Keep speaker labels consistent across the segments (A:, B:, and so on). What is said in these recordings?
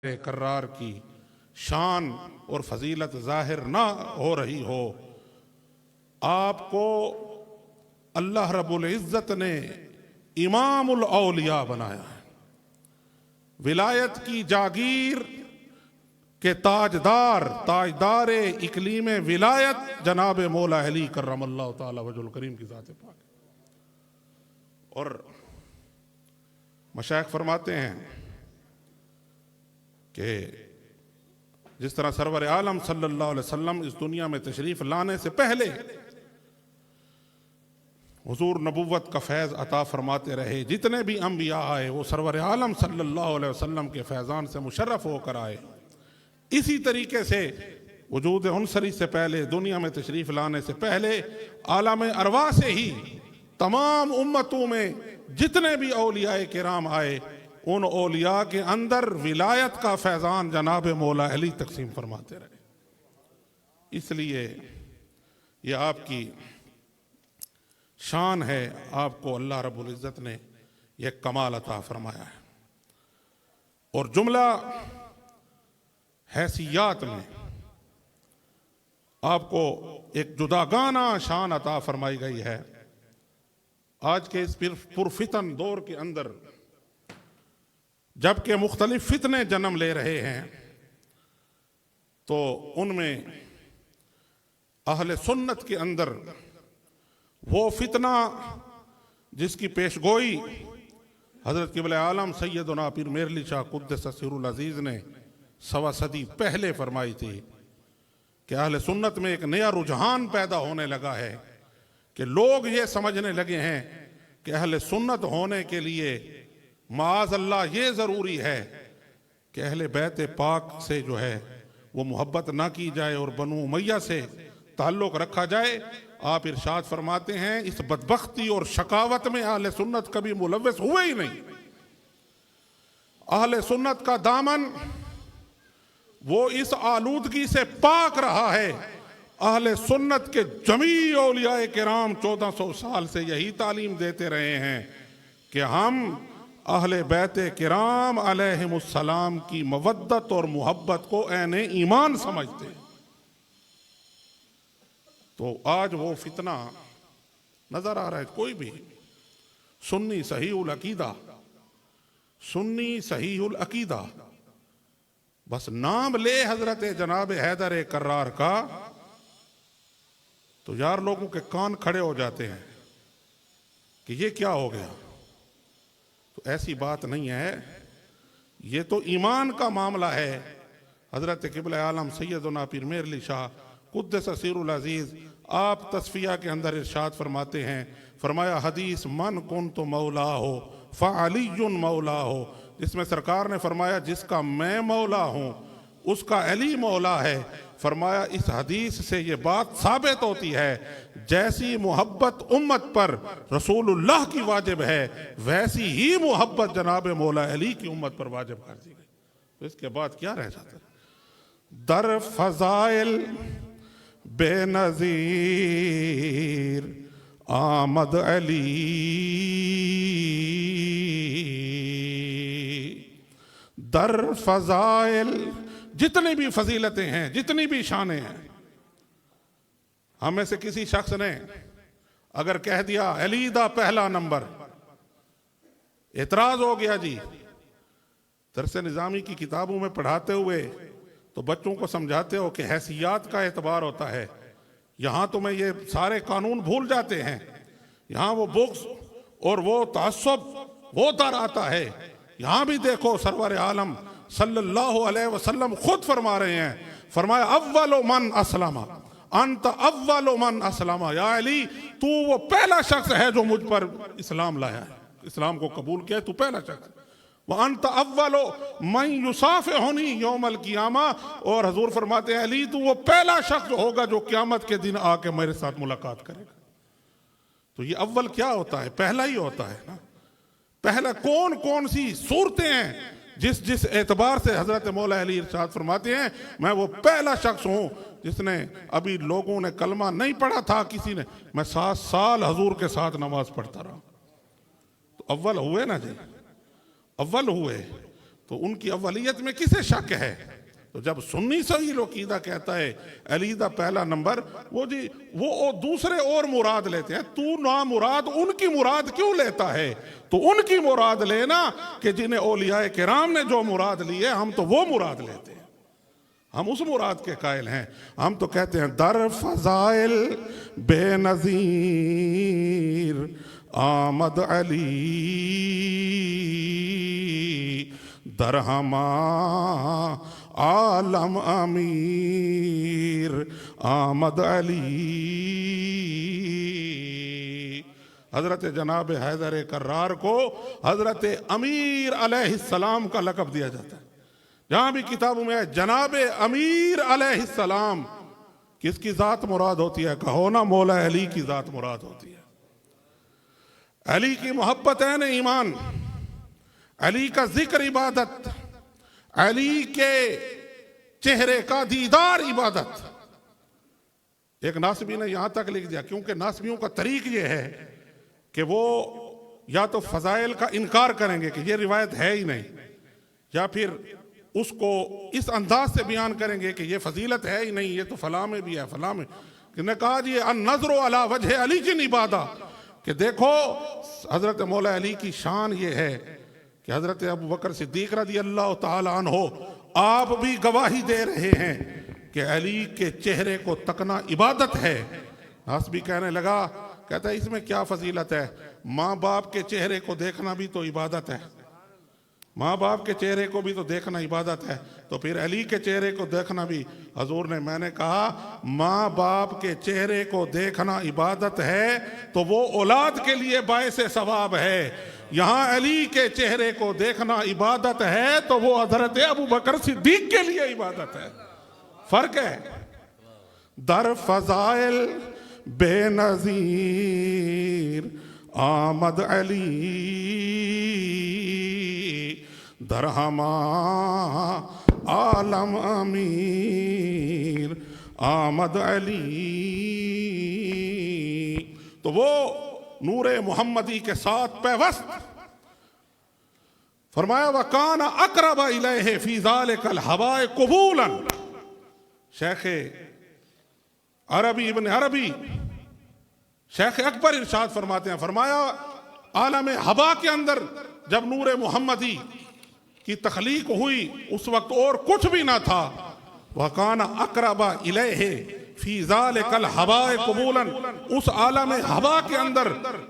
A: करार की शान और फजीलत जाहिर ना हो रही हो, आपको अल्लाह रब्बुल इज़्ज़त ने इमामुल औलिया बनाया है। विलायत की जागीर के ताजदार इकलीम विलायत जनाब मौला अली करमल्लाहु ताला वजहुल करीम की ज़ात पाक। और मशाइख फरमाते हैं कि जिस तरह सरवर आलम सल्लल्लाहु अलैहि वसल्लम इस दुनिया में तशरीफ लाने से पहले हुजूर नबुव्वत का फैज़ अता फरमाते रहे, जितने भी अंबिया आए वो सरवर आलम सल्लल्लाहु अलैहि वसल्लम के फैज़ान से मुशर्रफ होकर आए। इसी तरीके से वजूद उनसरी से पहले, दुनिया में तशरीफ लाने से पहले, आलम अरवा से ही तमाम उम्मतों में जितने भी औलियाए किराम आए, उन औलिया के अंदर विलायत का फैज़ान जनाब मौला अली तकसीम फरमाते रहे। इसलिए ये आपकी शान है, आपको अल्लाह रब्बुल इज़्ज़त ने यह कमाल अता फरमाया है। और जुमला हैसियत में आपको एक जुदागाना शान अता फरमाई गई है। आज के इस पुरफितन दौर के अंदर जबकि मुख्तलिफ फितने जन्म ले रहे हैं, तो उनमें अहले सुन्नत के अंदर वो फितना जिसकी पेशगोई हजरत क़िबले आलम सैयदना पीर मेरली शाह कुद्दस सिरुल अजीज ने सवा सदी पहले फरमाई थी कि अहले सुन्नत में एक नया रुझान पैदा होने लगा है कि लोग ये समझने लगे हैं कि अहले सुन्नत होने के लिए माज़ अल्लाह ये ज़रूरी है कि अहले बैत पाक से जो है वो मोहब्बत ना की जाए और बनु उमैया से ताल्लुक़ रखा जाए। आप इरशाद फरमाते हैं, इस बदबख्ती और शकावत में अहले सुन्नत कभी मुलव्वस हुए ही नहीं। अहले सुन्नत का दामन वो इस आलूदगी से पाक रहा है। अहले सुन्नत के जमी औलियाए किराम 1400 साल से यही तालीम देते रहे हैं कि हम अहले बैते किराम अलैहिमुस्सलाम की मवद्दत और मोहब्बत को ऐने ईमान समझते हैं। तो आज वो फितना नजर आ रहा है। कोई भी सुन्नी सहीउल अकीदा, सुन्नी सहीउल अकीदा, बस नाम ले हजरत जनाब हैदर करार का, तो यार लोगों के कान खड़े हो जाते हैं कि ये क्या हो गया। तो ऐसी बात नहीं है, ये तो ईमान का मामला है। हजरत क़िबले आलम सैयदना पीर मेरली शाह कुद्दस सिरुल अजीज आप तस्फिया के अंदर इरशाद फरमाते हैं, फरमाया हदीस मन कुन तो मौला हो फ़अलियुन मौला हो, जिसमें सरकार ने फरमाया जिसका मैं मौला हूँ उसका अली मौला है। फरमाया इस हदीस से ये बात साबित होती है जैसी मोहब्बत उम्मत पर रसूलुल्लाह की वाजिब है, वैसी ही मोहब्बत जनाब मौला अली की उम्मत पर वाजिब कर दी गई। तो इसके बाद क्या रह जाता है? दर फजाइल बेनज़ीर आमद अली, दर फजाइल, जितनी भी फजीलतें हैं, जितनी भी शानें हैं, हमें से किसी शख्स ने अगर कह दिया अली दा पहला नंबर, एतराज हो गया जी। दरसे निज़ामी की किताबों में पढ़ाते हुए तो बच्चों को समझाते हो कि हैसियत का एतबार होता है। यहाँ तो मैं ये सारे कानून भूल जाते हैं, यहाँ वो बुक्स और वो तअस्सुब वो दर आता है। यहाँ भी देखो सरवर आलम सल्लल्लाहु अलैहि वसल्लम खुद फरमा रहे हैं, फरमाया अव्वलु मन अस्लमा अंत अव्वलु मन अस्लमा, या अली तू वो पहला शख्स है जो मुझ पर इस्लाम लाया है, इस्लाम को कबूल किया, तू पहला शख्स। वह अंत अव्वलो मन युसाफिहुनी यौमल क़ियामा, और हजूर फरमाते हैं अली तू वो पहला शख्स होगा जो क़यामत के दिन आके मेरे साथ मुलाकात करेगा। तो ये अव्वल क्या होता है? पहला ही होता है ना। पहला कौन कौन सी सूरतें हैं जिस जिस एतबार से हजरत मौला अली इरशाद फरमाते हैं मैं वो पहला शख्स हूँ जिसने, अभी लोगों ने कलमा नहीं पढ़ा था किसी ने, मैं 7 साल हजूर के साथ नमाज पढ़ता रहा। तो अव्वल हुए ना जी, अव्वल हुए। तो उनकी अव्वलियत में किसे शक है? तो जब सुन्नी सही अकीदा कहता है अली दा पहला नंबर, वो दूसरे और मुराद लेते हैं, तू ना मुराद उनकी मुराद क्यों लेता है? तो उनकी मुराद लेना कि जिन्हें औलियाए किराम ने जो मुराद ली है, हम तो वो मुराद लेते हैं, हम उस मुराद के कायल हैं। हम तो कहते हैं दर फजाइल बेनज़ीर आमद अली, दरहमा आलम अमीर आमद अली। हजरत जनाब हैदर कर्रार को हजरत अमीर अलैहिस्सलाम का लक़ब दिया जाता है। जहां भी किताबों में है जनाब अमीर अलैहिस्सलाम, किसकी जात मुराद होती है? कहो ना मौला अली की जात मुराद होती है। अली की मोहब्बत है न ईमान, अली का जिक्र इबादत, अली के चेहरे का दीदार इबादत। एक नासबी ने यहां तक लिख दिया, क्योंकि नासबियों का तरीक ये है कि वो या तो फजाइल का इनकार करेंगे कि ये रिवायत है ही नहीं, या फिर उसको इस अंदाज से बयान करेंगे कि ये फजीलत है ही नहीं, ये तो फलां में भी है, फलां में। किसने कहा जी अन-नज़्रु अला वजह अली की इबादा, कि देखो हजरत मौला अली की शान ये है कि हजरत अबू बकर सिद्दीक रज़ी अल्लाह ताला अन्हो आप भी गवाही दे रहे हैं कि अली के चेहरे को तकना इबादत है। नासबी कहने लगा, कहता है इसमें क्या फजीलत है? माँ बाप के चेहरे को देखना भी तो इबादत है, माँ बाप के चेहरे को भी तो देखना इबादत है, तो फिर अली के चेहरे को देखना भी। हजूर ने, मैंने कहा माँ बाप के चेहरे को देखना इबादत है तो वो औलाद के लिए बायसे सवाब है, यहाँ अली के चेहरे को देखना इबादत है तो वो हजरत अबू बकर सिद्दीक के लिए इबादत है। फर्क है। दर फजाइल बेनज़ीर आमद अली, दरहमा आलम अमीर आमद अली। तो वो नूरे मोहम्मदी के साथ पैवस्त, फरमाया वकान अक़रब इलैहि फी ज़ालिकल हवाए क़बूलन। शेख अरबी इब्न अरबी शेख अकबर इरशाद फरमाते हैं, फरमाया आलम हवा के अंदर जब नूरे मोहम्मदी की तख्लीक हुई उस वक्त और कुछ भी ना था। वकान अक़रबा इलैहि फी ज़ालिकल हवाए क़बूलन, उस आलम हवा के अंदर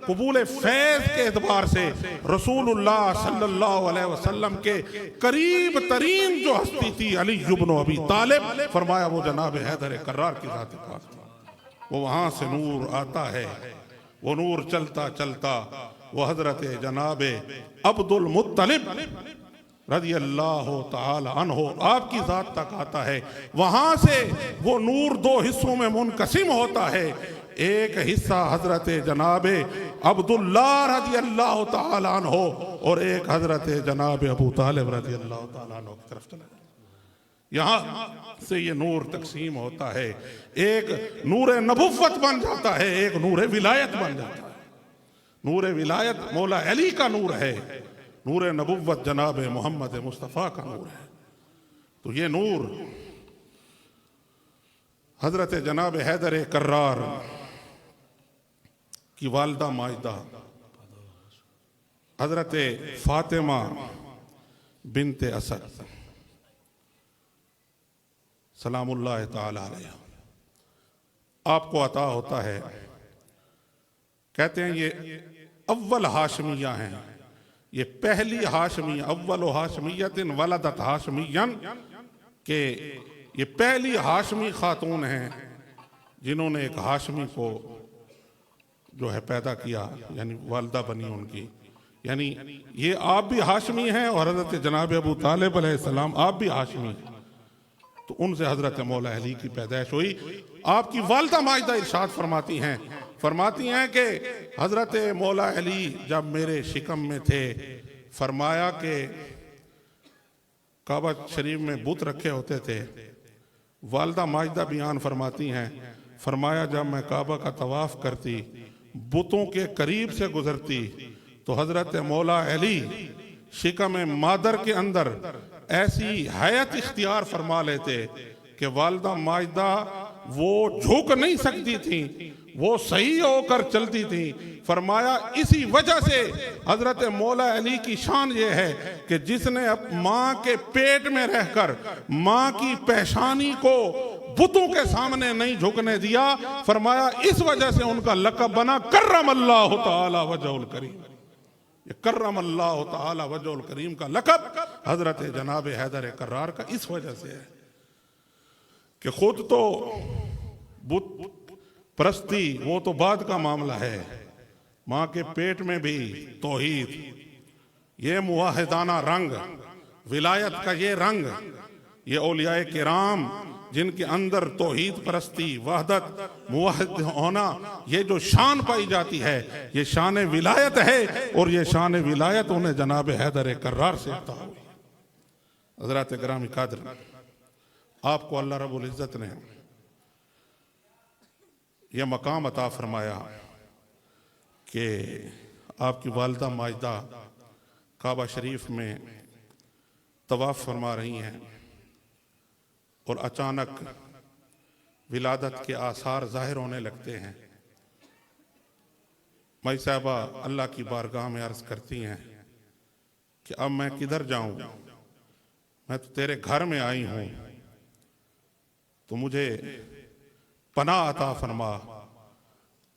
A: कबूल फैज़ के एतबार से रसूलुल्लाह सल्लल्लाहु अलैहि वसल्लम के करीब तरीन जो हस्ती थी अली इब्न अबी तालिब, फरमाया वो जनाब हैदर कर्रार की ज़ात पाक थी। वो वहां से नूर आता है, वो नूर चलता चलता वो हजरत जनाब अब्दुल मुत्तलिब रज़ी अल्लाह ताला अन्हो आपकी ज़ात तक आता है। वहां से वो नूर दो हिस्सों में मुनक़सिम होता है, एक हिस्सा हजरत जनाब अब्दुल्लाह रज़ी अल्लाह ताला अन्हो और एक हजरत जनाब अबू तालिब रज़ी अल्लाह ताला अन्हो की तरफ चला जाता है। यहाँ से ये नूर तकसीम होता है, एक नूर नबुव्वत बन जाता है, एक नूर विलायत बन जाता है। नूर विलायत मौला अली का नूर है, नूर नबुव्वत जनाब मोहम्मद मुस्तफ़ा का नूर है। तो ये नूर हजरत जनाब हैदर कर्रार की वालदा माजिदा हजरत फातिमा बिनते असद सलामुल्लाह ताला अलैहा आपको अता होता है। कहते हैं ये अव्वल हाशमिया हैं, ये पहली हाशमी, अव्वल हाशमियतिन वलदत हाशमियन, के ये पहली हाशमी खातून हैं जिन्होंने एक हाशमी को जो है पैदा किया, यानी वालदा बनी उनकी। यानी ये आप भी हाशमी हैं और हजरत जनाब अबू तालिब अलैहिस्सलाम आप भी हाशमी हैं। तो उनसे हजरत मौला अली की पैदाइश हुई। आपकी वालदा माजिदा इरशाद फरमाती हैं कि हजरत मौला अली जब मेरे शिकम में थे, फरमाया कि काबा शरीफ में बुत रखे होते थे। वालदा माजिदा बयान फरमाती हैं, फरमाया जब मैं काबा का तवाफ करती, बुतों के करीब से गुजरती तो हजरत मौला अली शिकम मादर के अंदर ऐसी हयात इख्तियार फरमा लेते कि वालिदा माजिदा वो झुक नहीं सकती थी, वो सही होकर चलती थी। फरमाया इसी वजह से हजरत मौला अली की शान ये है कि जिसने अब माँ के पेट में रहकर माँ की पेशानी को बुतों के सामने नहीं झुकने दिया, फरमाया इस वजह से उनका लक़ब बना कर्रमल्लाहु तआला वजहुल करीम। ये कर्रमल्लाहु तआला वजहुल करीम का लक़ब हजरत जनाब हैदर कर्रार का इस वजह से है कि खुद तो बुत परस्ती वो तो बाद का मामला है, माँ के पेट में भी तौहीद, ये मुवाहिदाना रंग, विलायत का ये रंग, ये औलियाए किराम जिनके अंदर तौहीद परस्ती, वहदत, मुवाहिद होना, ये जो शान पाई जाती है ये शान विलायत है। और ये शान विलायत उन्हें जनाब हैदर कर्रार से अता हुई। हज़रात गिरामी कादर, आपको अल्लाह रब्बुल इज़्ज़त ने यह मकाम अता फरमाया कि आपकी वालिदा माजिदा काबा शरीफ में तवाफ़ फरमा रही हैं और अचानक विलादत के आसार जाहिर होने लगते हैं। माई साहबा अल्लाह की बारगाह में अर्ज़ करती हैं कि अब मैं किधर जाऊं, मैं तो तेरे घर में आई हूं, तो मुझे पनाह अता फरमा।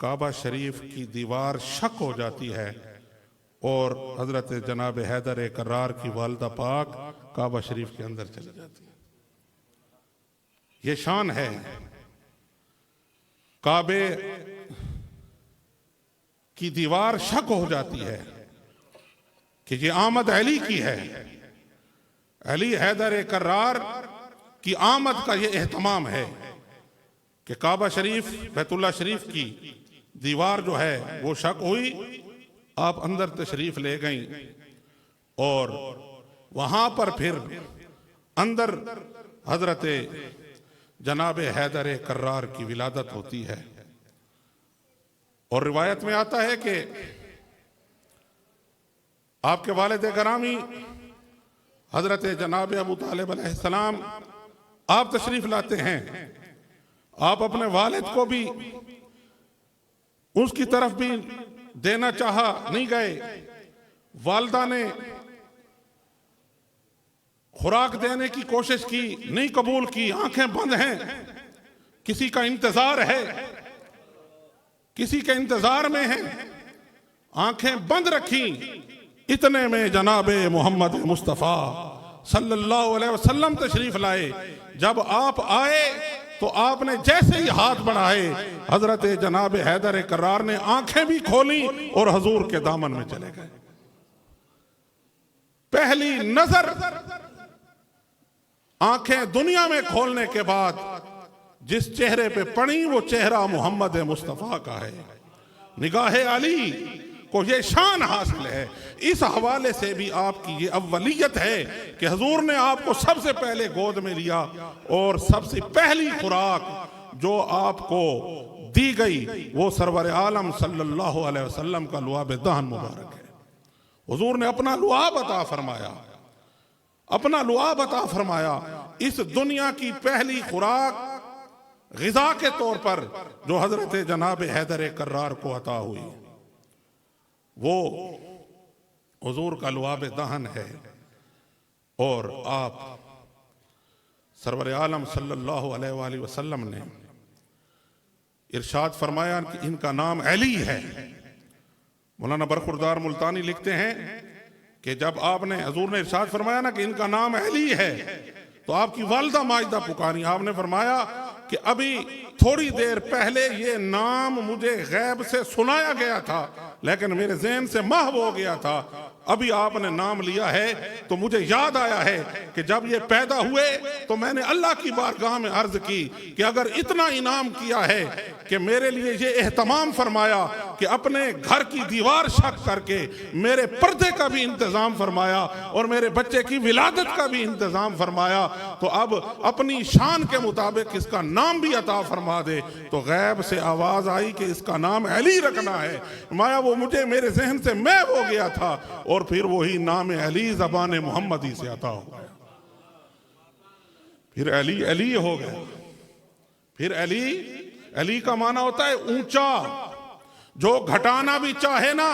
A: काबा शरीफ की दीवार शक हो जाती है और हजरत जनाब हैदर कर्रार की वालिदा पाक काबा शरीफ के अंदर चली जाती है। ये शान है। काबे की दीवार शक हो जाती है कि ये आमद अली की है। अली हैदर कर्रार की आमद का ये एहतमाम है कि काबा शरीफ, बैतुल्लाह शरीफ की दीवार जो है वो शक हुई। आप अंदर तशरीफ ले गई और वहां पर फिर अंदर हजरत जनाब हैदर कर्रार की विलादत होती है। और रिवायत में आता है कि आपके वालिद गिरामी हजरत जनाब अबू तालिब अलैहिस्सलाम आप तशरीफ लाते हैं। आप अपने वालिद को भी उसकी तरफ भी देना चाहा, नहीं गए। वालिदा ने खुराक देने की कोशिश की, नहीं कबूल की, आंखें बंद हैं, किसी का इंतजार है, किसी के इंतजार में है, आंखें बंद रखी। इतने में जनाबे मोहम्मद मुस्तफ़ा सल्लल्लाहु अलैहि वसल्लम तशरीफ लाए। जब आप आए तो आपने जैसे ही हाथ बढ़ाए, हजरत जनाब हैदर कर्रार ने आंखें भी खोली और हजूर के दामन में चले गए। पहली नजर आंखें दुनिया में खोलने के बाद जिस चेहरे पे पड़ी वो चेहरा मोहम्मद मुस्तफ़ा का है। निगाहे अली को ये शान हासिल है। इस हवाले से भी आपकी ये अव्वलियत है कि हजूर ने आपको सबसे पहले गोद में लिया और सबसे पहली खुराक जो आपको दी गई वो सरवर आलम सल्लल्लाहु अलैहि वसल्लम का लुआब दहन मुबारक है। हुजूर ने अपना लुआब अता फरमाया, अपना लुआब अता फरमाया। इस दुनिया की पहली खुराक ग़िज़ा के तौर पर जो हजरत जनाब हैदर कर्रार को अता हुई वो हुजूर का लुआब दहन है। और आप सरवर आलम सल्लल्लाहु अलैहि वसल्लम ने इरशाद फरमाया कि इनका नाम अली है। मौलाना बरखुरदार मुल्तानी लिखते हैं कि जब आपने हजूर ने इरशाद फरमाया ना कि इनका नाम अली है तो आपकी वालिदा माजिदा पुकारी। आपने फरमाया कि अभी थोड़ी देर पहले ये नाम मुझे गैब से सुनाया गया था लेकिन मेरे ज़हन से महव हो गया था। अभी आपने नाम लिया है तो मुझे याद आया है कि जब ये पैदा हुए तो मैंने अल्लाह की बारगाह में अर्ज की कि अगर इतना इनाम किया है कि मेरे लिए ये एहतमाम फरमाया कि अपने घर की दीवार शक करके मेरे पर्दे का भी इंतजाम फरमाया और मेरे बच्चे की विलादत का भी इंतजाम फरमाया, तो अब अपनी शान के मुताबिक इसका नाम भी अता फरमा दे। तो गैब से आवाज आई कि इसका नाम अली रखना है। माया वो मुझे मेरे जहन से मैं हो गया था और फिर वही नाम अली ज़बान मोहम्मदी से अता हो गया। फिर अली अली हो गया। फिर अली, अली का माना होता है ऊंचा। जो घटाना भी चाहे ना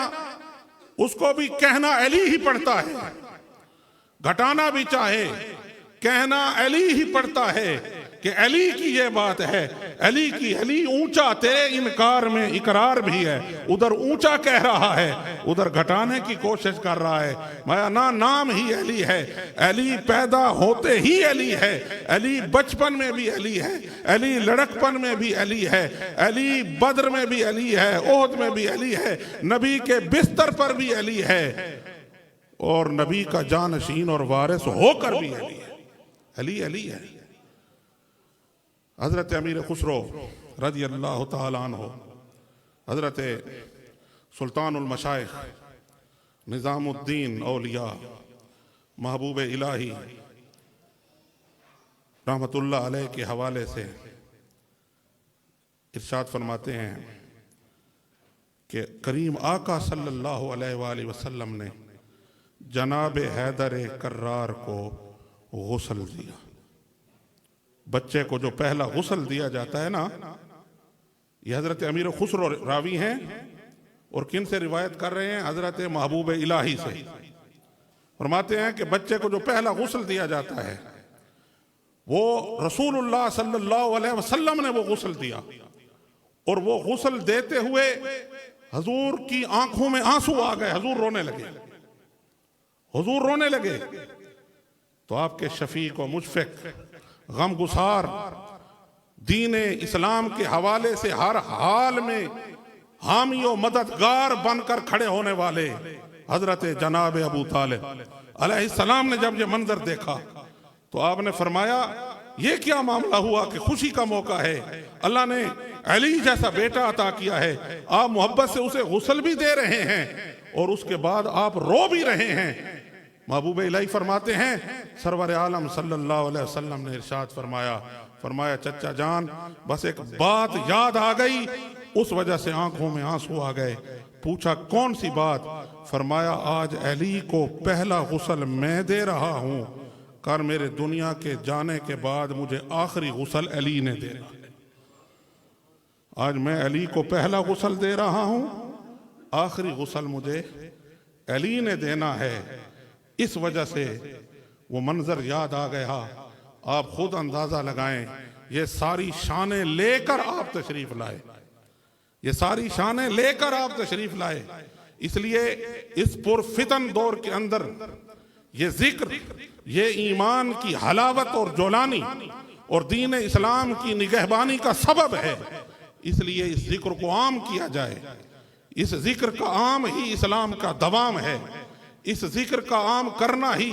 A: उसको भी कहना अली ही पड़ता है, घटाना भी चाहे कहना अली ही पड़ता है कि अली की ये बात है, अली की। अली ऊंचा, तेरे इनकार में इकरार भी है। उधर ऊंचा कह रहा है, उधर घटाने की कोशिश कर रहा है। माया ना नाम ही अली है, अली पैदा होते ही अली है, अली बचपन में भी अली है, अली लड़कपन में भी अली है, अली बद्र में भी अली है, ओहद में भी अली है, नबी के बिस्तर पर भी अली है और नबी का जानशीन और वारिस होकर भी अली है। अली अली है। हजरत अमीर खुसरो रज़ी अल्लाह तआला अन्हु, हजरत सुल्तानुल मशाइख निज़ामुद्दीन औलिया महबूब इलाही रहमतुल्लाह अलैह के हवाले से इरशाद फरमाते हैं कि करीम आका सल्लल्लाहु अलैहि वसल्लम ने जनाब हैदर कर्रार को गुस्ल दिया। बच्चे को जो पहला गुस्ल दिया जाता है ना, ये हजरत अमीर खुसरो रावी हैं और किन से रिवायत कर रहे हैं? हजरत महबूब इलाही से। फरमाते हैं कि बच्चे को जो पहला गुस्ल दिया जाता है वो रसूलुल्लाह सल्लल्लाहु अलैहि वसल्लम ने वो गुस्ल दिया और वो गुस्ल देते हुए हजूर की आंखों में आंसू आ गए, हजूर रोने लगे, हुजूर रोने लगे। तो आपके शफीक और मुशफिक गम गुसार दीन इस्लाम के हवाले से हर हाल में हामी और मददगार बनकर खड़े होने वाले हजरत जनाब अबू तालिब अलैहिस्सलाम ने जब ये मंजर देखा तो आपने फरमाया ये क्या मामला हुआ कि खुशी का मौका है, अल्लाह ने अली जैसा बेटा अता किया है, आप मोहब्बत से उसे गुस्ल भी दे रहे हैं और उसके बाद आप रो भी रहे हैं। महबूब इलाही फरमाते हैं सरवर आलम सल्लल्लाहु अलैहि वसल्लम ने इरशाद फरमाया चचा जान बस एक बात याद आ गई, उस वजह से आंखों में आंसू आ गए। पूछा कौन सी बात? फरमाया आज अली को पहला गुस्ल मैं दे रहा हूं, कर मेरे दुनिया के जाने के बाद मुझे आखिरी गुस्ल अली ने देना है। आज मैं अली को पहला गुस्ल दे रहा हूं, आखिरी गुस्ल मुझे अली ने देना है। इस वजह से वो मंजर याद आ गया। आप खुद अंदाजा लगाएं, ये सारी शानें लेकर आप तशरीफ लाए, ये सारी शानें लेकर आप तशरीफ लाए। इसलिए इस पुरफितन दौर के अंदर ये जिक्र, ये ईमान की हलावत और जोलानी और दीन इस्लाम की निगहबानी का सबब है। इसलिए इस जिक्र को आम किया जाए। इस जिक्र का आम ही इस्लाम का दवाम है। इस जिक्र का आम करना ही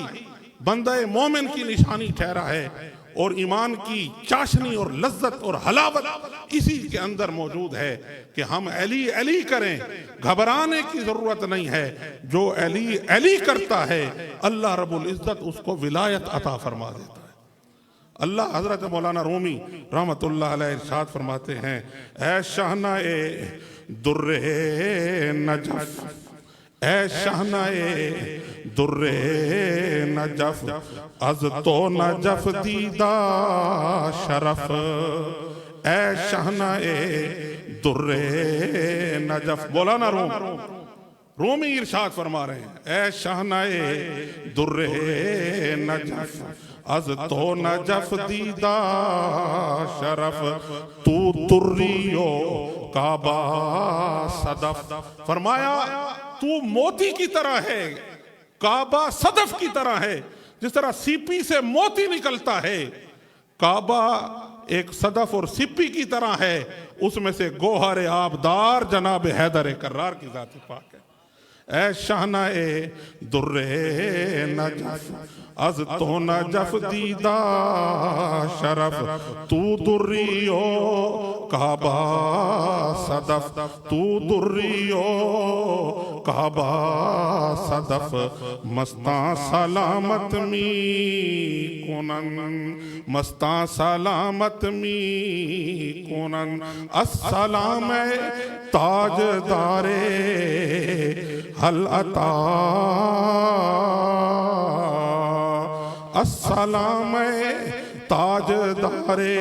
A: बंदे मोमिन की निशानी ठहरा है और ईमान की चाशनी और लज्जत और हलावत इसी के अंदर मौजूद है कि हम अली अली करें, घबराने की जरूरत नहीं है। जो अली अली करता है अल्लाह रब्बुल इज्जत उसको विलायत अता फरमा देता है। अल्लाह हजरत मौलाना रूमी रहमतुल्लाह अलैह इरशाद फरमाते हैं ऐ शहनाए दुर्रे नजफ, ऐ शहनाए दुर्रे नजफ, अज तो नजफ दीदा शरफ, ऐ शहनाए दुर्रे नजफ। बोला ना रूमी इरशाद फरमा रहे हैं ऐ शहनाए दुर्रे नजफ, अज तो नजफ दीदा शरफ, तू तुर्रियो काबा सदफ। फरमाया तू मोती की तरह है, काबा सदफ की तरह है। जिस तरह सीपी से मोती निकलता है, काबा एक सदफ और सिप्पी की तरह है, उसमें से गोहर आबदार जनाब हैदर कर्रार की जात पाक है। ए शानाए दुर्रे नजफ अज तो नजफ दीदा शरफ तू दुर्रियो काबा सदफ तू दुर्रियो काबा सदफ मस्ता सलामत मी कोनन मस्ता सलामत मी कोनन अस्सलाम ताजदारे हल अता अस्सलाम ताजदारे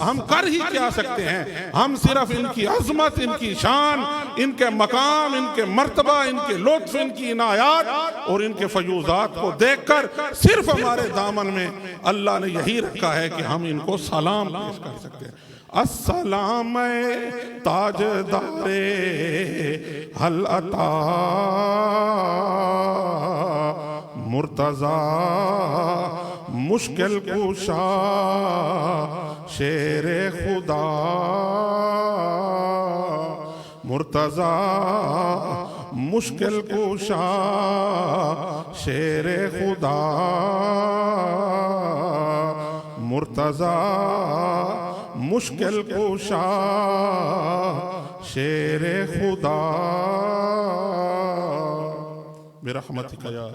A: हम कर ही क्या सकते हैं। हम सिर्फ इनकी अजमत, इनकी शान, इनके मकाम, इनके मर्तबा, इनके लुत्फ, इनकी इनायात और इनके फयूजात को देखकर सिर्फ हमारे दामन में अल्लाह ने यही रखा है कि हम इनको सलाम पेश कर सकते हैं। अस्सलाम ताजदारे हल अता मुर्तजा मुश्किल कुशा शेरे खुदा मुर्तजा मुश्किल कुशा शेरे खुदा मुर्तजा मुश्किल कुशा शेरे खुदा बिरहमतिका या